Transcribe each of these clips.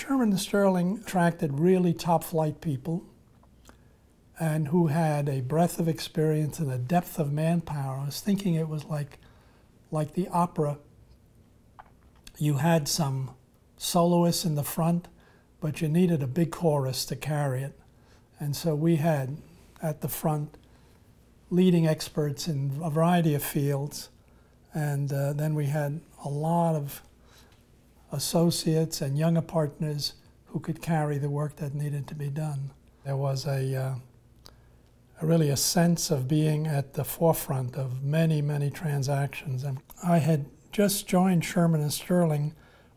Shearman and Sterling attracted really top-flight people and who had a breadth of experience and a depth of manpower. I was thinking it was like the opera. You had some soloists in the front, but you needed a big chorus to carry it. And so we had at the front leading experts in a variety of fields, and then we had a lot of associates and younger partners who could carry the work that needed to be done. There was really a sense of being at the forefront of many, many transactions. And I had just joined Shearman and Sterling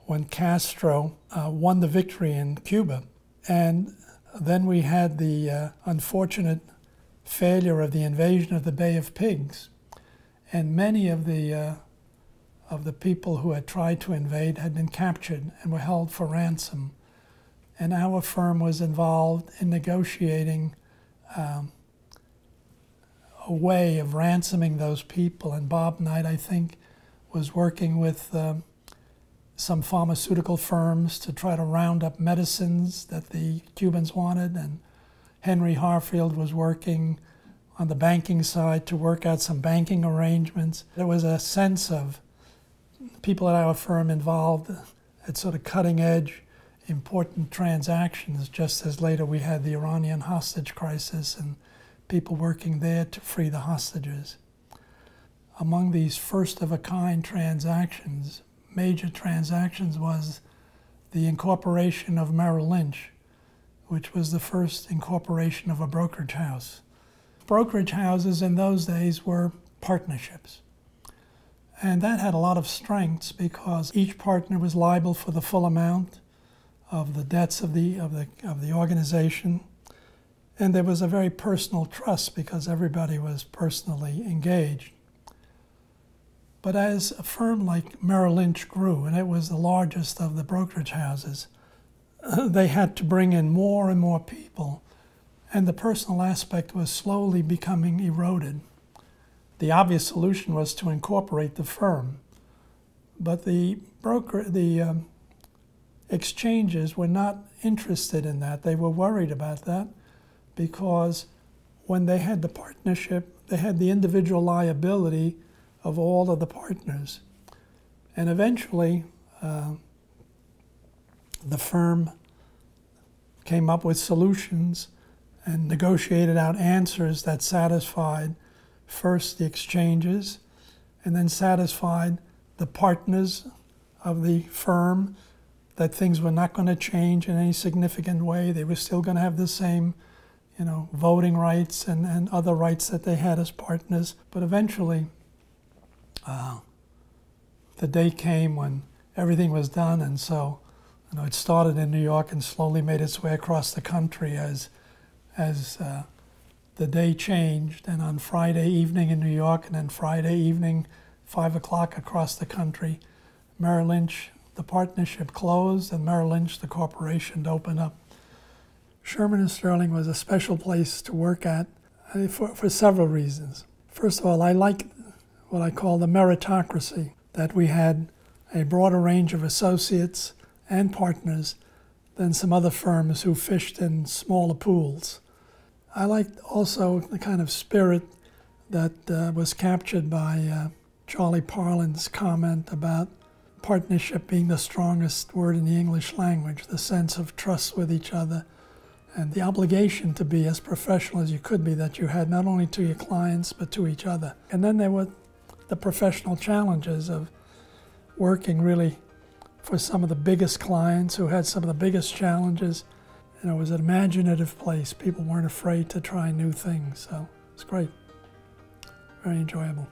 when Castro won the victory in Cuba. And then we had the unfortunate failure of the invasion of the Bay of Pigs. And many of the people who had tried to invade had been captured and were held for ransom. And our firm was involved in negotiating a way of ransoming those people. And Bob Knight, I think, was working with some pharmaceutical firms to try to round up medicines that the Cubans wanted. And Henry Harfield was working on the banking side to work out some banking arrangements. There was a sense of people at our firm involved at sort of cutting-edge, important transactions, just as later we had the Iranian hostage crisis and people working there to free the hostages. Among these first-of-a-kind transactions, major transactions, was the incorporation of Merrill Lynch, which was the first incorporation of a brokerage house. Brokerage houses in those days were partnerships. And that had a lot of strengths because each partner was liable for the full amount of the debts of the organization. And there was a very personal trust because everybody was personally engaged. But as a firm like Merrill Lynch grew, and it was the largest of the brokerage houses, they had to bring in more and more people, and the personal aspect was slowly becoming eroded. The obvious solution was to incorporate the firm, but the exchanges were not interested in that. They were worried about that because when they had the partnership, they had the individual liability of all of the partners. And eventually, the firm came up with solutions and negotiated out answers that satisfied first the exchanges and then satisfied the partners of the firm that things were not going to change in any significant way. They were still going to have the same, voting rights and other rights that they had as partners. But eventually, the day came when everything was done, and so it started in New York and slowly made its way across the country as the day changed. And on Friday evening in New York, and then Friday evening, 5 o'clock across the country, Merrill Lynch, the partnership closed, and Merrill Lynch, the corporation, opened up. Shearman and Sterling was a special place to work at for several reasons. First of all, I like what I call the meritocracy, that we had a broader range of associates and partners than some other firms who fished in smaller pools. I liked also the kind of spirit that was captured by Charlie Parlin's comment about partnership being the strongest word in the English language, the sense of trust with each other, and the obligation to be as professional as you could be that you had not only to your clients but to each other. And then there were the professional challenges of working really for some of the biggest clients who had some of the biggest challenges. It was an imaginative place. People weren't afraid to try new things, so it's great. Very enjoyable.